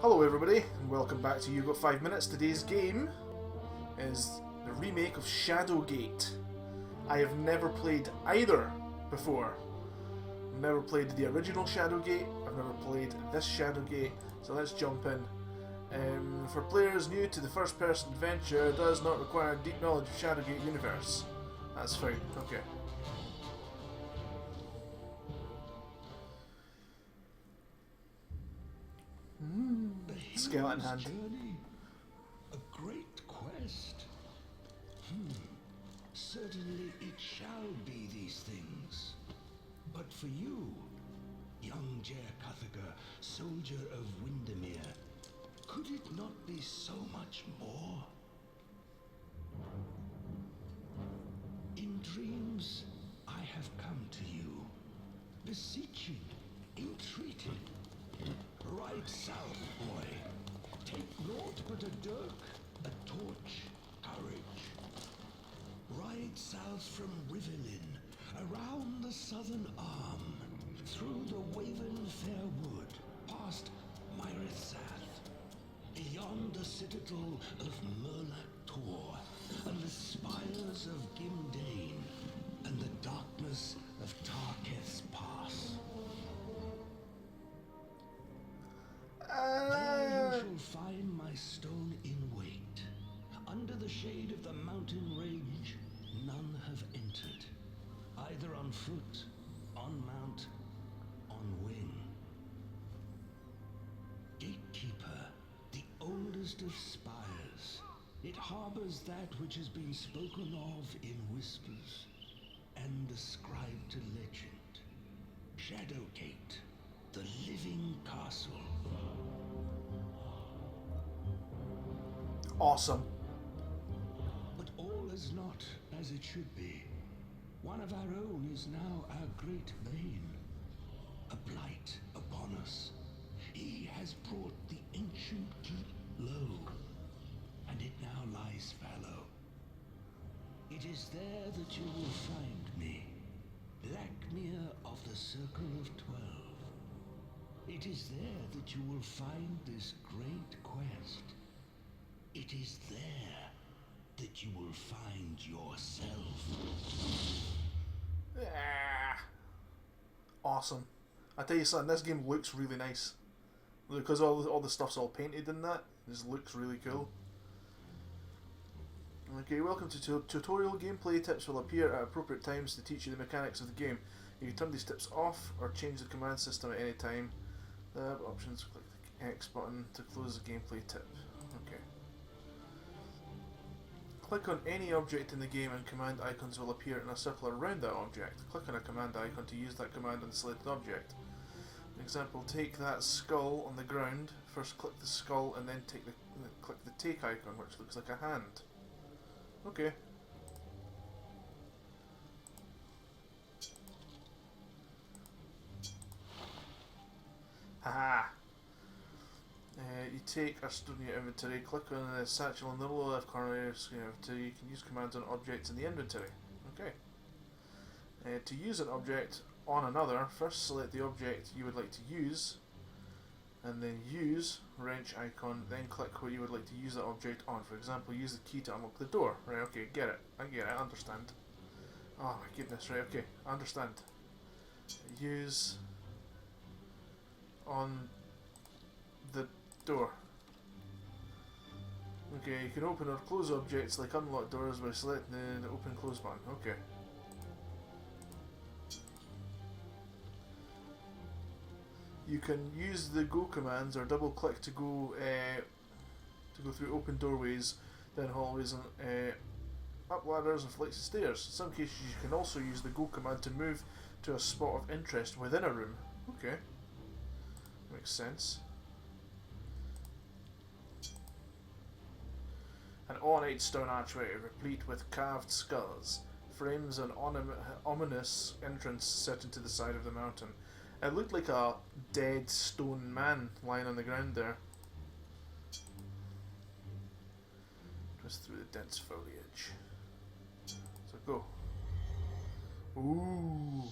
Hello everybody, and welcome back to You Got 5 Minutes. Today's game is the remake of Shadowgate. I have never played either before. Never played the original Shadowgate, I've never played this Shadowgate, so let's jump in. For players new to the first-person adventure, it does not require deep knowledge of Shadowgate universe. That's fine, okay. Skeleton hand. Journey, a great quest. Certainly it shall be these things. But for you, young Jer Cuthager, soldier of Windermere, could it not be so much more? In dreams, I have come to you, beseeching, entreating. Ride south, boy. Take naught but a dirk, a torch, courage. Ride south from Rivelin, around the southern arm, through the Waven Fair Wood, past Myrithsath, beyond the citadel of Murlac Tor, and the spires of Gimdane, and the darkness of Tarketh's Pass. There you shall find my stone in wait. Under the shade of the mountain range, none have entered, either on foot, on mount, on wing. Gatekeeper, the oldest of spires, it harbors that which has been spoken of in whispers and ascribed to legend. Shadowgate, the living castle. Awesome. But all is not as it should be. One of our own is now our great bane, a blight upon us. He has brought the ancient keep low, and it now lies fallow. It is there that you will find me, Blackmere of the Circle of 12. It is there that you will find this great quest. It is there that you will find yourself. Awesome. I tell you something, this game looks really nice. Because all the stuff's all painted in that, it just looks really cool. Okay, welcome to tutorial. Gameplay tips will appear at appropriate times to teach you the mechanics of the game. You can turn these tips off or change the command system at any time. The options, click the X button to close the gameplay tip. Okay. Click on any object in the game and command icons will appear in a circle around that object. Click on a command icon to use that command on the selected object. For example, take that skull on the ground. First click the skull and then click the take icon, which looks like a hand. Okay. Haha! You take a stone in your inventory, click on the satchel in the lower left corner of your screen inventory. You can use commands on objects in the inventory. Okay. To use an object on another, first select the object you would like to use, and then use wrench icon, then click where you would like to use that object on. For example, use the key to unlock the door. Right, okay, get it. I get it, I understand. Oh my goodness, right, okay, I understand. Use on the door. Okay, you can open or close objects like unlock doors by selecting the open close button. Okay. You can use the go commands or double click to go through open doorways, down hallways, and up ladders and flights of stairs. In some cases you can also use the go command to move to a spot of interest within a room. Okay. Makes sense. An ornate stone archway replete with carved skulls frames an ominous entrance set into the side of the mountain. It looked like a dead stone man lying on the ground there. Just through the dense foliage. So go. Ooh.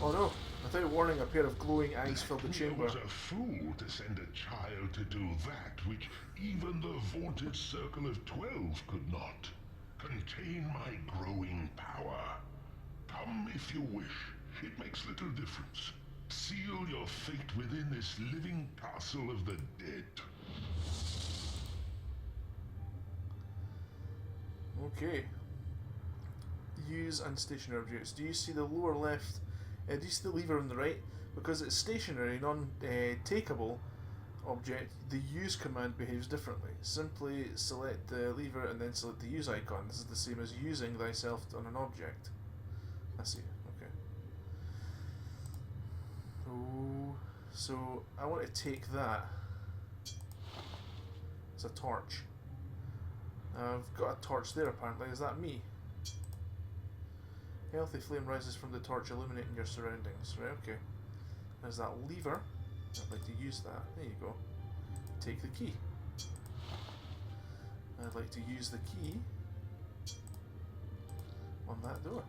Oh no, without warning, a pair of glowing eyes filled the chamber. It was a fool to send a child to do that which even the vaunted Circle of 12 could not. Contain my growing power. Come if you wish. It makes little difference. Seal your fate within this living castle of the dead. Okay. Use and stationary objects. Do you see the lower left? Do you see the lever on the right? Because it's stationary, non-takeable object, the use command behaves differently. Simply select the lever and then select the use icon. This is the same as using thyself on an object. I see. Okay. Oh, so I want to take that. It's a torch. I've got a torch there apparently. Is that me? Healthy flame rises from the torch, illuminating your surroundings. Right, okay. There's that lever. I'd like to use that. There you go. Take the key. I'd like to use the key on that door.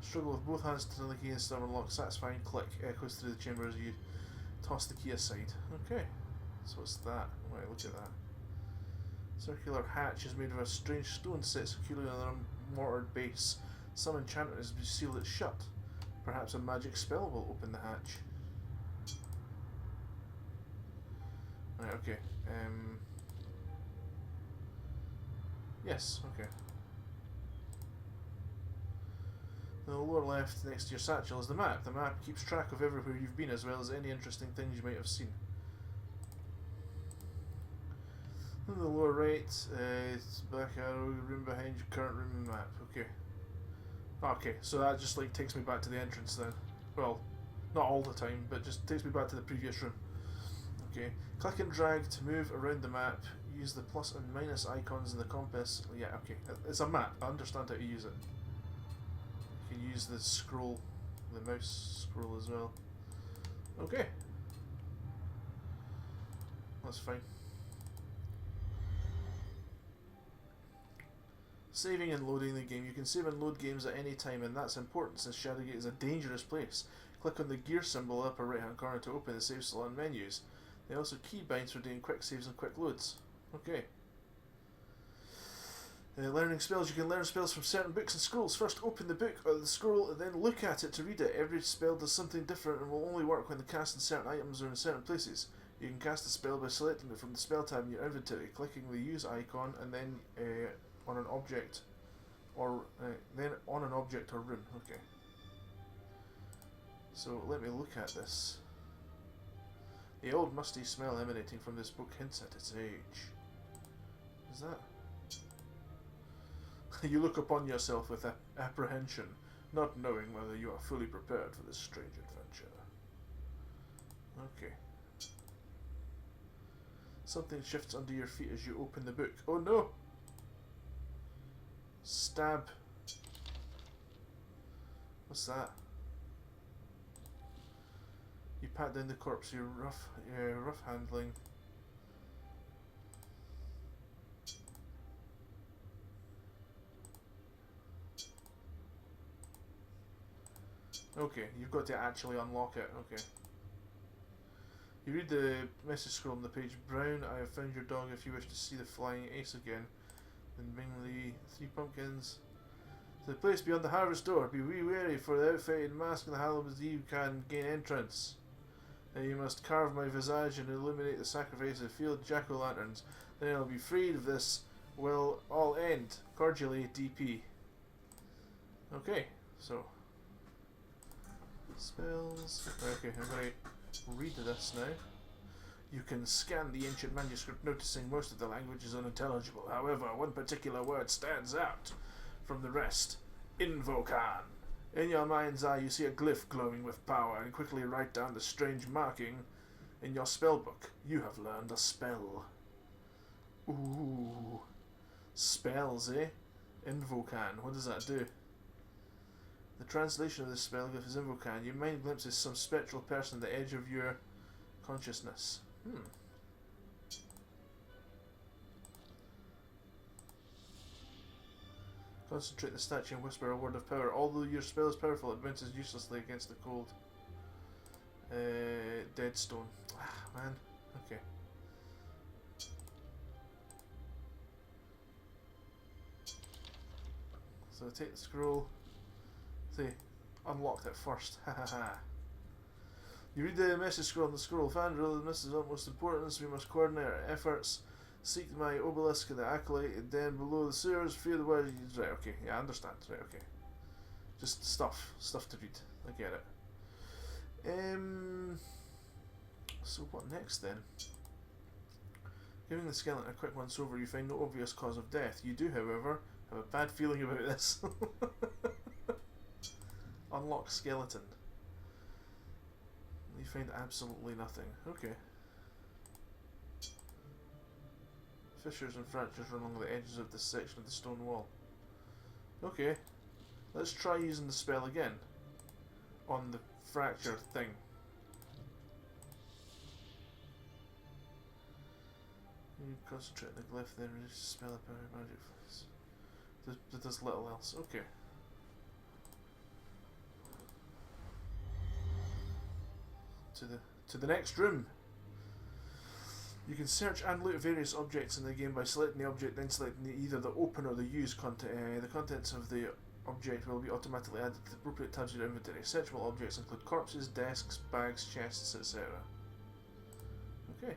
Struggle with both hands to turn the key and stubborn lock. Satisfying click echoes through the chamber as you toss the key aside. Okay. So what's that? Right, look at that. Circular hatch is made of a strange stone set securely on a mortared base. Some enchantment has sealed it shut. Perhaps a magic spell will open the hatch. Right, okay. Yes, okay. In the lower left, next to your satchel, is the map. The map keeps track of everywhere you've been, as well as any interesting things you might have seen. In the lower right, it's back arrow, room behind your current room and map. Okay. Okay, so that just like takes me back to the entrance then. Well, not all the time, but just takes me back to the previous room. Okay. Click and drag to move around the map. Use the plus and minus icons in the compass. Yeah, okay. It's a map. I understand how to use it. You can use the scroll, the mouse scroll as well. Okay. That's fine. Saving and loading the game. You can save and load games at any time, and that's important since Shadowgate is a dangerous place. Click on the gear symbol upper right hand corner to open the save slot and menus. They also keybinds for doing quick saves and quick loads. Okay. Learning spells. You can learn spells from certain books and scrolls. First open the book or the scroll and then look at it to read it. Every spell does something different and will only work when cast in certain items or in certain places. You can cast a spell by selecting it from the spell tab in your inventory, clicking the use icon and then on an object or room. Okay. So let me look at this. The old musty smell emanating from this book hints at its age. Is that? You look upon yourself with apprehension, not knowing whether you are fully prepared for this strange adventure. Okay. Something shifts under your feet as you open the book. Oh no! Stab. What's that? You pat down the corpse, your rough handling. Okay, you've got to actually unlock it. Okay. You read the message scroll on the page. Brown, I have found your dog. If you wish to see the flying ace again, then bring the 3 pumpkins to the place beyond the harvest door. Be wary, for the outfitted mask and the Halloween Eve can gain entrance. You must carve my visage and illuminate the sacrifice of field jack-o'-lanterns. Then I'll be freed of this. Will all end. Cordially, DP. Okay, so spells. Okay, I'm going to read this now. You can scan the ancient manuscript, noticing most of the language is unintelligible. However, one particular word stands out from the rest. Invocan. In your mind's eye, you see a glyph glowing with power, and quickly write down the strange marking in your spellbook. You have learned a spell. Ooh. Spells, eh? Invocan. What does that do? The translation of this spell glyph is Invocan. Your mind glimpses some spectral person at the edge of your consciousness. Concentrate the statue and whisper a word of power. Although your spell is powerful, it bounces uselessly against the cold. Dead stone. Ah, man. Okay. So take the scroll. See, unlocked it first. Ha ha ha. You read the message scroll on the scroll. Fandral, this is of utmost importance. We must coordinate our efforts. Seek my obelisk and the acolyte, and then below the sewers, fear the world. Right, okay. Yeah, I understand. Right, okay. Just stuff to read. I get it. So what next then? Giving the skeleton a quick once over, you find no obvious cause of death. You do, however, have a bad feeling about this. Unlock skeleton. You find absolutely nothing. Okay. Fissures and fractures run along the edges of this section of the stone wall. Okay. Let's try using the spell again. On the fracture thing. You concentrate on the glyph, then reduce the spell of power magic flames. There's little else. Okay. To the next room. You can search and loot various objects in the game by selecting the object, then selecting either the open or the use content. The contents of the object will be automatically added to the appropriate tabs of your inventory. Searchable objects include corpses, desks, bags, chests, etc. Okay.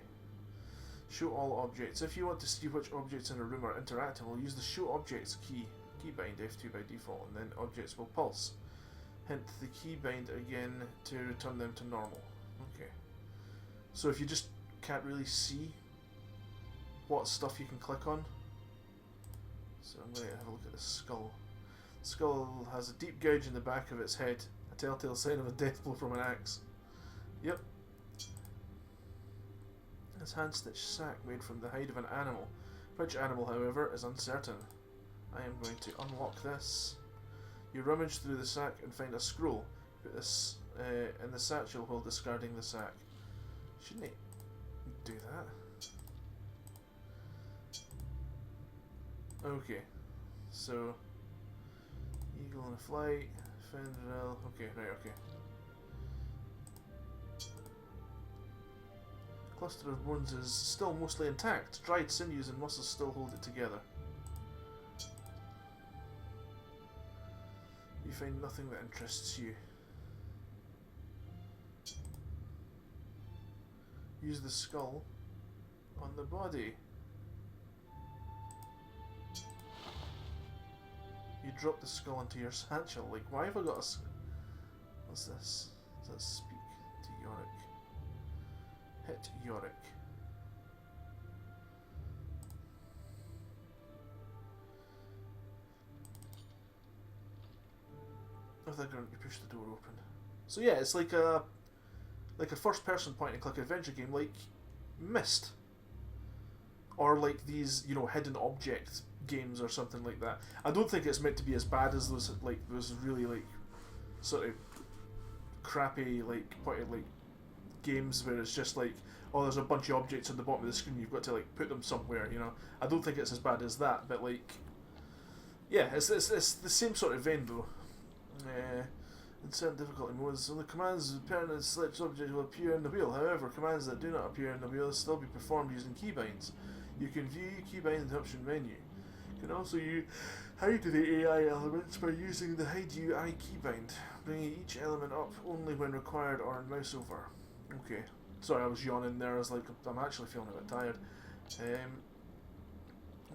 Show all objects. If you want to see which objects in a room are interactable, use the Show Objects keybind F2 by default, and then objects will pulse. Hint the keybind again to return them to normal. Okay. So if you just can't really see what stuff you can click on, so I'm going to have a look at the skull. The skull has a deep gouge in the back of its head, a telltale sign of a death blow from an axe. Yep. This hand-stitched sack made from the hide of an animal. Which animal, however, is uncertain. I am going to unlock this. You rummage through the sack and find a scroll. Put this in the satchel while discarding the sack. Shouldn't he do that? Okay. So, eagle on a flight, Fendrel. Okay, right, okay. Cluster of bones is still mostly intact. Dried sinews and muscles still hold it together. You find nothing that interests you. Use the skull on the body. You drop the skull into your satchel. Like, why have I got a... What's this? Does that speak to Yorick? Hit Yorick. With a grunt, you push the door open. So yeah, it's like a first-person point-and-click adventure game, like MYST, or like these, you know, hidden object games or something like that. I don't think it's meant to be as bad as those really like sort of crappy like games where it's just like, oh, there's a bunch of objects on the bottom of the screen, you've got to like put them somewhere, you know. I don't think it's as bad as that, but like, yeah, it's the same sort of vein though. In certain difficulty modes, on the commands, permanent select object will appear in the wheel. However, commands that do not appear in the wheel will still be performed using keybinds. You can view keybinds in the option menu. You can also hide the AI elements by using the hide UI keybind, bringing each element up only when required or mouse over. Okay. Sorry, I was yawning there. I was like, I'm actually feeling a bit tired.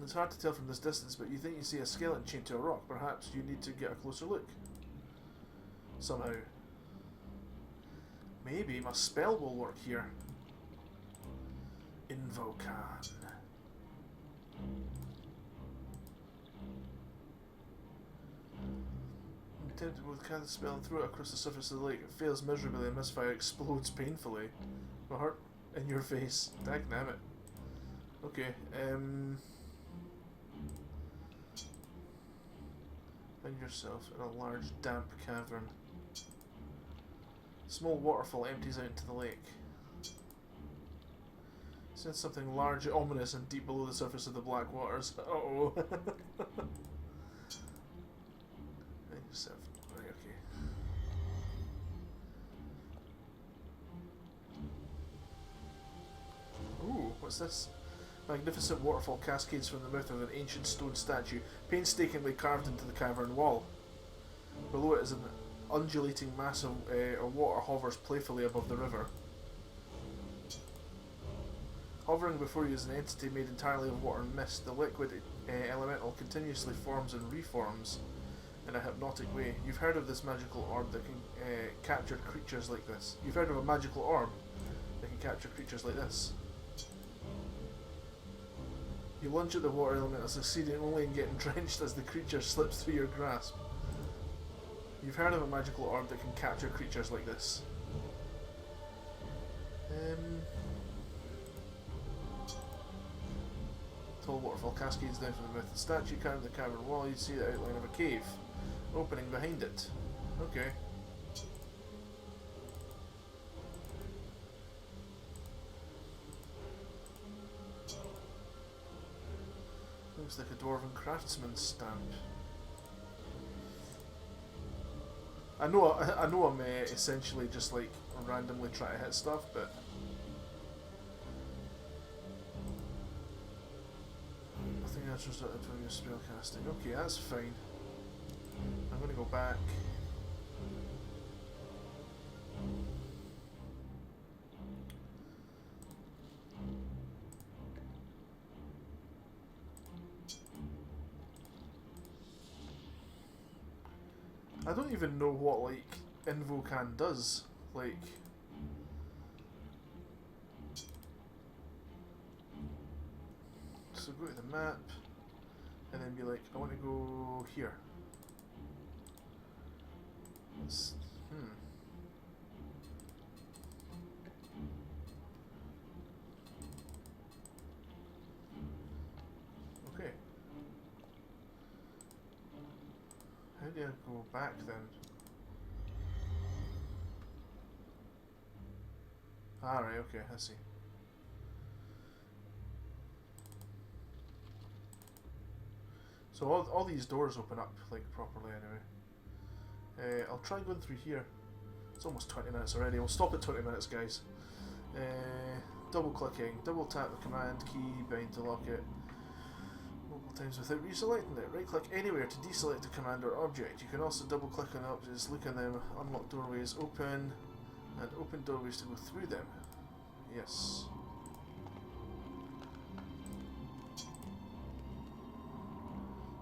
It's hard to tell from this distance, but you think you see a skeleton chained to a rock. Perhaps you need to get a closer look. Somehow. Maybe my spell will work here. Invocan. Attempted to cast the spell and throw it across the surface of the lake. It fails miserably and misfire explodes painfully. My heart in your face. Dagnammit. Okay, find yourself in a large damp cavern. Small waterfall empties out into the lake. Sense something large, ominous, and deep below the surface of the black waters. Uh-oh. 7. Right, okay. Ooh, what's this? Magnificent waterfall cascades from the mouth of an ancient stone statue, painstakingly carved into the cavern wall. Below it is an undulating mass of water hovers playfully above the river. Hovering before you is an entity made entirely of water and mist. The liquid elemental continuously forms and reforms in a hypnotic way. You've heard of this magical orb that can capture creatures like this. You've heard of a magical orb that can capture creatures like this. You lunge at the water elemental, succeeding only in getting drenched as the creature slips through your grasp. You've heard of a magical orb that can capture creatures like this. Tall waterfall cascades down from the mouth of the statue, carved the cavern wall. You see the outline of a cave, opening behind it. Okay. Looks like a dwarven craftsman's stamp. I know I'm essentially just like randomly trying to hit stuff, but nothing else resulted from your spell casting. Okay, that's fine. I'm gonna go back. I don't even know what, like, Invocan does. Like... So go to the map, and then be like, I want to go here. Let's, Okay. How do I go back then? Ah, right, okay, I see. So all these doors open up, like, properly anyway. I'll try going through here. It's almost 20 minutes already. We'll stop at 20 minutes, guys. Double clicking, double tap the command key, bind to lock it. Multiple times without reselecting it. Right click anywhere to deselect a command or object. You can also double click on objects, look on them, unlock doorways, open, and open doorways to go through them. Yes.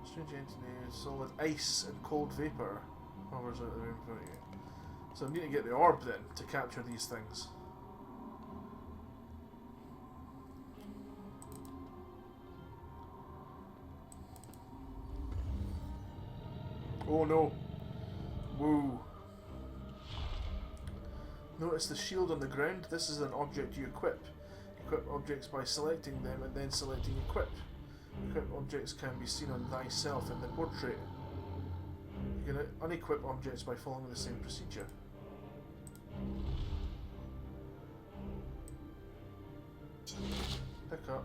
Strange entity, solid ice and cold vapour hovers out of the room in front of you. So I need to get the orb then to capture these things. Oh no! Woo! Notice the shield on the ground. This is an object you equip. Equip objects by selecting them and then selecting equip. Equip objects can be seen on thyself in the portrait. You can unequip objects by following the same procedure. Pick up.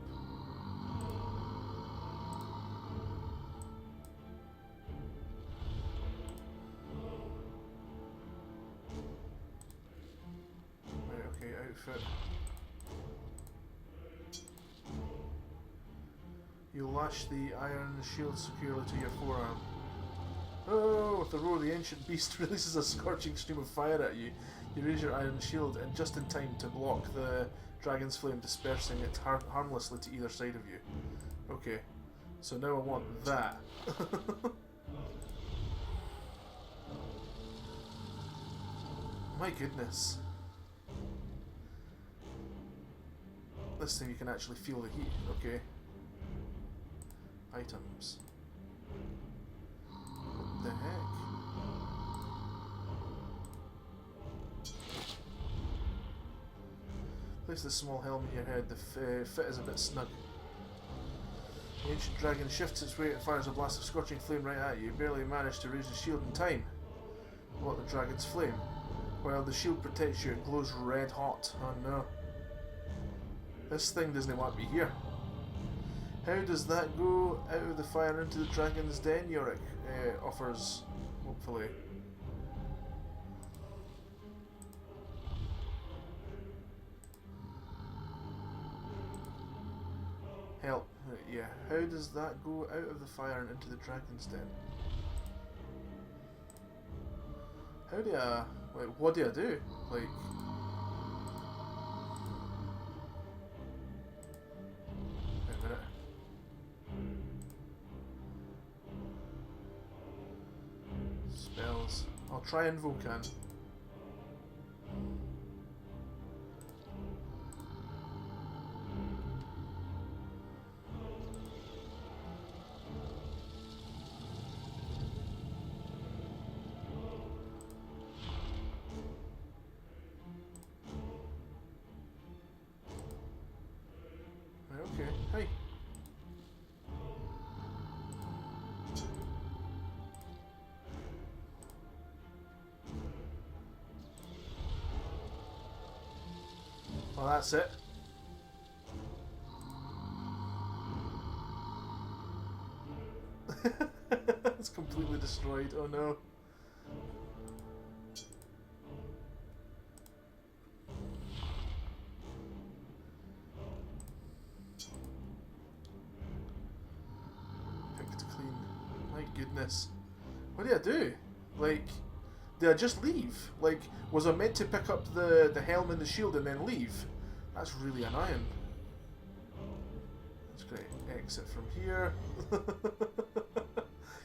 Right, okay, outfit. You lash the iron shield securely to your forearm. Oh, with the roar, the ancient beast releases a scorching stream of fire at you. You raise your iron shield, and just in time to block the dragon's flame, dispersing it harmlessly to either side of you. Okay, so now I want that. My goodness. This time you can actually feel the heat, okay. Items. What the heck? Place this small helmet on your head. The fit is a bit snug. The ancient dragon shifts its weight and fires a blast of scorching flame right at you. You barely manage to raise the shield in time. Block the dragon's flame. While the shield protects you, it glows red hot. Oh no. This thing doesn't want me here. How does that go out of the fire into the dragon's den? Yorick offers hopefully. Help. Yeah, how does that go out of the fire and into the dragon's den? How do I... like, what do I do? Like... wait a minute. Spells. I'll try Invocan. Okay, hey. Well, that's it. It's completely destroyed, oh no. Picked clean. My goodness. What do I do? Like, did I just leave? Like, was I meant to pick up the helm and the shield and then leave? That's really annoying. That's great. Exit from here.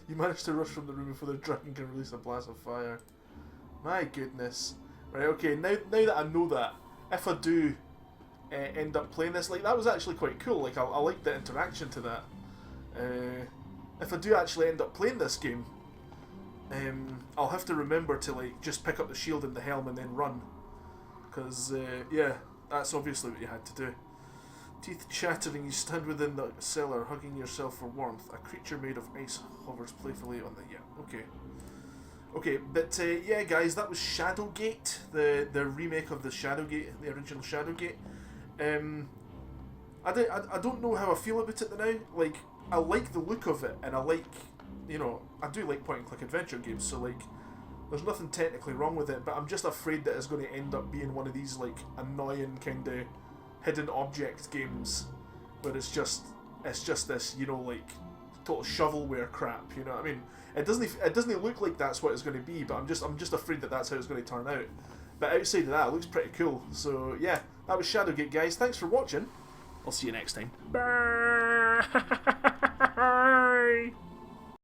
You managed to rush from the room before the dragon can release a blast of fire. My goodness. Right, okay, now that I know that, if I do end up playing this, like, that was actually quite cool. Like, I like the interaction to that. If I do actually end up playing this game, I'll have to remember to, like, just pick up the shield and the helm and then run. Because, yeah, that's obviously what you had to do. Teeth chattering, you stand within the cellar, hugging yourself for warmth. A creature made of ice hovers playfully on the... yeah, okay. Okay, but, yeah, guys, that was Shadowgate, the remake of the Shadowgate, the original Shadowgate. I don't know how I feel about it now. Like, I like the look of it, and I like... you know, I do like point-and-click adventure games, so, like, there's nothing technically wrong with it, but I'm just afraid that it's going to end up being one of these, like, annoying kind of hidden object games where it's just this, you know, like, total shovelware crap, you know what I mean? It doesn't look like that's what it's going to be, but I'm just afraid that that's how it's going to turn out. But outside of that, it looks pretty cool. So, yeah, that was Shadowgate, guys. Thanks for watching. I'll see you next time. Bye!